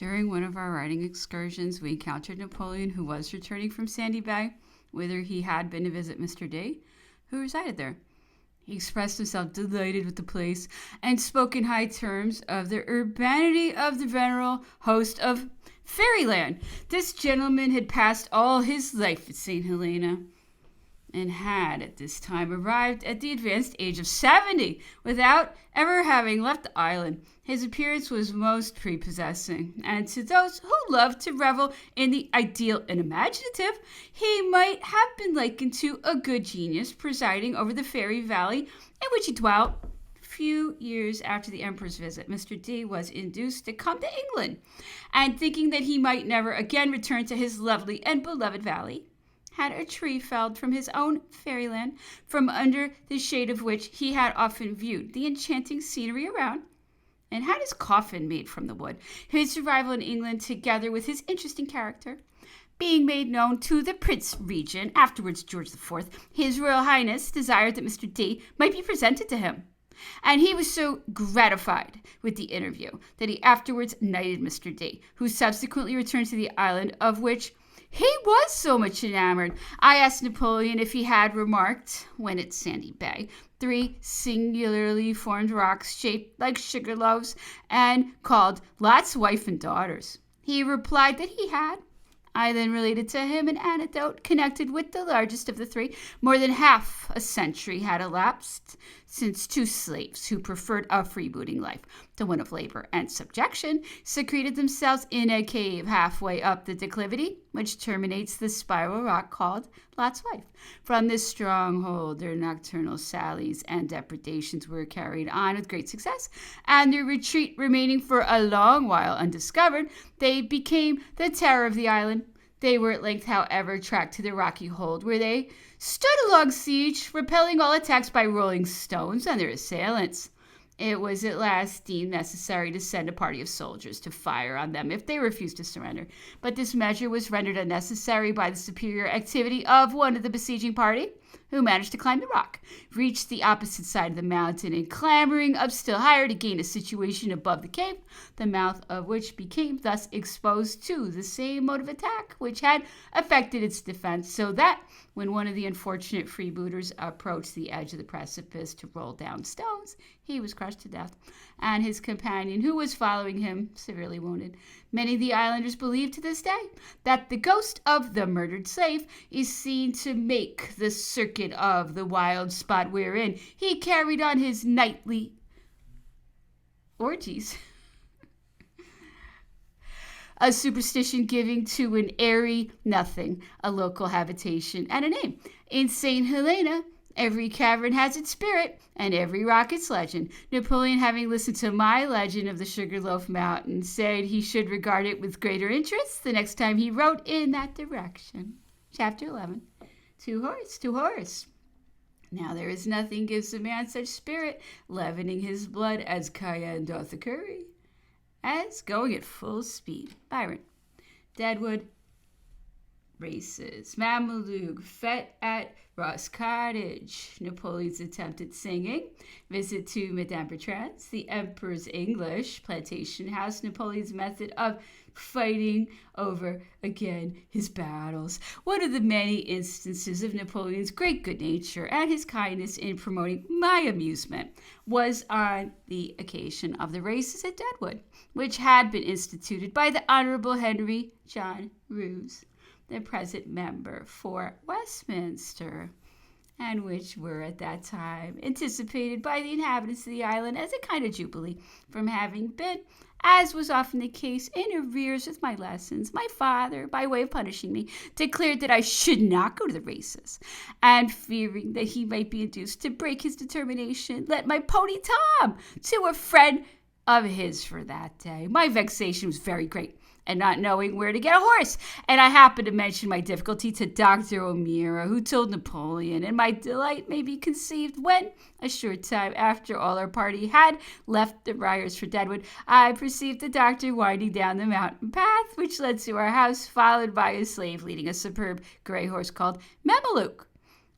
During one of our riding excursions, we encountered Napoleon, who was returning from Sandy Bay, whither he had been to visit Mr. D, who resided there. He expressed himself delighted with the place, and spoke in high terms of the urbanity of the venerable host of Fairyland. This gentleman had passed all his life at St. Helena, and had at this time arrived at the advanced age of 70 without ever having left the island. His appearance was most prepossessing, and to those who loved to revel in the ideal and imaginative, he might have been likened to a good genius presiding over the fairy valley in which he dwelt. A few years after the emperor's visit, Mr. D was induced to come to England, and thinking that he might never again return to his lovely and beloved valley, had a tree felled from his own fairyland, from under the shade of which he had often viewed the enchanting scenery around, and had his coffin made from the wood. His arrival in England, together with his interesting character, being made known to the Prince Regent, afterwards George IV, His Royal Highness desired that Mr. D might be presented to him. And he was so gratified with the interview that he afterwards knighted Mr. D, who subsequently returned to the island, of which he was so much enamored. I asked Napoleon if he had remarked, when at Sandy Bay, 3 singularly formed rocks shaped like sugar loaves and called Lot's wife and daughters. He replied that he had. I then related to him an anecdote connected with the largest of the 3. More than half a century had elapsed since 2 slaves who preferred a freebooting life to one of labor and subjection secreted themselves in a cave halfway up the declivity, which terminates the spiral rock called Lot's wife. From this stronghold, their nocturnal sallies and depredations were carried on with great success, and their retreat remaining for a long while undiscovered, they became the terror of the island. They were at length, however, tracked to the rocky hold, where they stood a long siege, repelling all attacks by rolling stones on their assailants. It was at last deemed necessary to send a party of soldiers to fire on them if they refused to surrender. But this measure was rendered unnecessary by the superior activity of one of the besieging party, who managed to climb the rock, reached the opposite side of the mountain, and clambering up still higher to gain a situation above the cave, the mouth of which became thus exposed to the same mode of attack which had affected its defense, so that when one of the unfortunate freebooters approached the edge of the precipice to roll down stones, he was crushed to death, and his companion, who was following him, severely wounded. Many of the islanders believe to this day that the ghost of the murdered slave is seen to make the circuit of the wild spot wherein he carried on his nightly orgies. A superstition giving to an airy nothing, a local habitation, and a name. In St. Helena, every cavern has its spirit, and every rock its legend. Napoleon, having listened to my legend of the Sugarloaf Mountain, said he should regard it with greater interest the next time he wrote in that direction. Chapter 11. To horse. Now there is nothing gives a man such spirit, leavening his blood as cayenne doth the curry, as going at full speed. Byron. Deadwood. Races. Mameluke. Fete at Ross Cottage. Napoleon's attempt at singing. Visit to Madame Bertrand's. The Emperor's English. Plantation House. Napoleon's method of fighting over again his battles. One of the many instances of Napoleon's great good nature and his kindness in promoting my amusement was on the occasion of the races at Deadwood, which had been instituted by the Honorable Henry John Roos, the present member for Westminster, and which were at that time anticipated by the inhabitants of the island as a kind of jubilee from having been, as was often the case, in arrears with my lessons. My father, by way of punishing me, declared that I should not go to the races, and fearing that he might be induced to break his determination, lent my pony Tom to a friend of his for that day. My vexation was very great, and not knowing where to get a horse, and I happened to mention my difficulty to Dr. O'Meara, who told Napoleon, and my delight may be conceived when, a short time after all our party had left the Briars for Deadwood, I perceived the doctor winding down the mountain path which led to our house, followed by a slave leading a superb gray horse called Mameluke,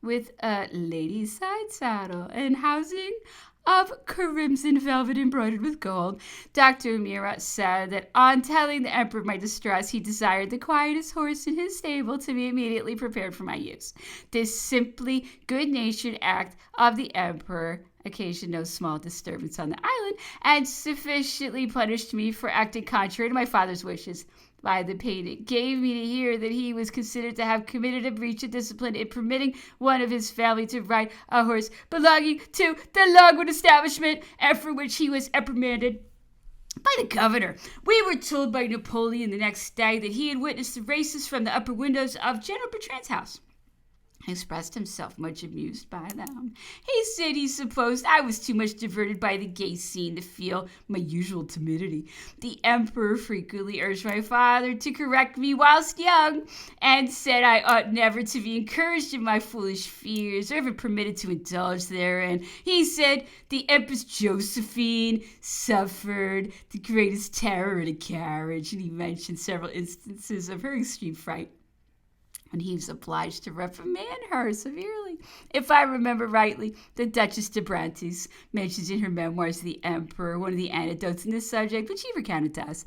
with a lady's side saddle and housing of crimson velvet embroidered with gold. Dr. Murat said that on telling the emperor of my distress, he desired the quietest horse in his stable to be immediately prepared for my use. This simply good-natured act of the emperor occasioned no small disturbance on the island and sufficiently punished me for acting contrary to my father's wishes. By the pain it gave me to hear that he was considered to have committed a breach of discipline in permitting one of his family to ride a horse belonging to the Logwood establishment, and for which he was reprimanded by the governor. We were told by Napoleon the next day that he had witnessed the races from the upper windows of General Bertrand's house. He expressed himself much amused by them. He said he supposed I was too much diverted by the gay scene to feel my usual timidity. The emperor frequently urged my father to correct me whilst young, and said I ought never to be encouraged in my foolish fears, or ever permitted to indulge therein. He said the Empress Josephine suffered the greatest terror in a carriage, and he mentioned several instances of her extreme fright, and he was obliged to reprimand her severely. If I remember rightly, the Duchess de Brantes mentions in her Memoirs of the Emperor one of the anecdotes in this subject, which he recounted to us.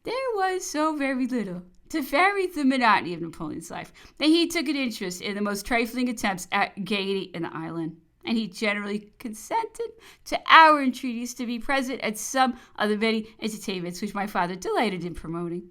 There was so very little to vary the monotony of Napoleon's life that he took an interest in the most trifling attempts at gaiety in the island, and he generally consented to our entreaties to be present at some of the many entertainments which my father delighted in promoting.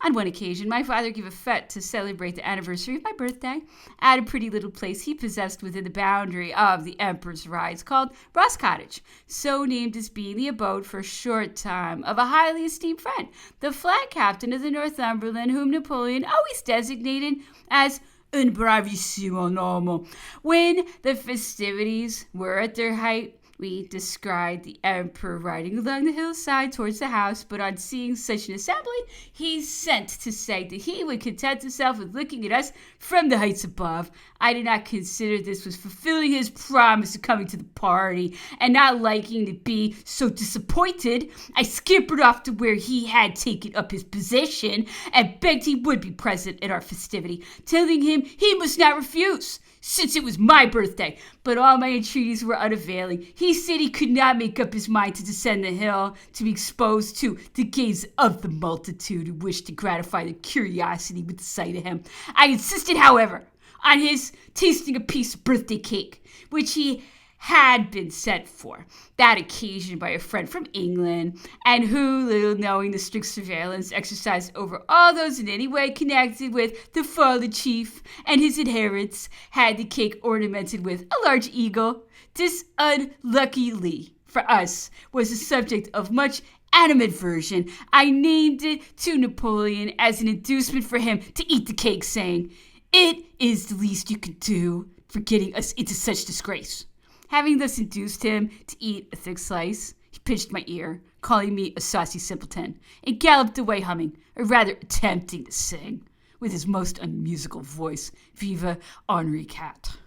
On one occasion, my father gave a fete to celebrate the anniversary of my birthday at a pretty little place he possessed within the boundary of the Emperor's rides, called Ross Cottage, so named as being the abode for a short time of a highly esteemed friend, the flag captain of the Northumberland, whom Napoleon always designated as un bravissimo uomo. When the festivities were at their height, we descried the emperor riding along the hillside towards the house, but on seeing such an assembly, he sent to say that he would content himself with looking at us from the heights above. I did not consider this was fulfilling his promise of coming to the party, and not liking to be so disappointed, I scampered off to where he had taken up his position and begged he would be present at our festivity, telling him he must not refuse, since it was my birthday. But all my entreaties were unavailing. He said he could not make up his mind to descend the hill to be exposed to the gaze of the multitude who wished to gratify their curiosity with the sight of him. I insisted, however, on his tasting a piece of birthday cake, which he had been sent for that occasion by a friend from England, and who, little knowing the strict surveillance exercised over all those in any way connected with the fallen chief and his adherents, had the cake ornamented with a large eagle. This, unluckily for us, was the subject of much animadversion. I named it to Napoleon as an inducement for him to eat the cake, saying, "It is the least you can do for getting us into such disgrace." Having thus induced him to eat a thick slice, he pinched my ear, calling me a saucy simpleton, and galloped away humming, or rather attempting to sing, with his most unmusical voice, "Vive Henri IV."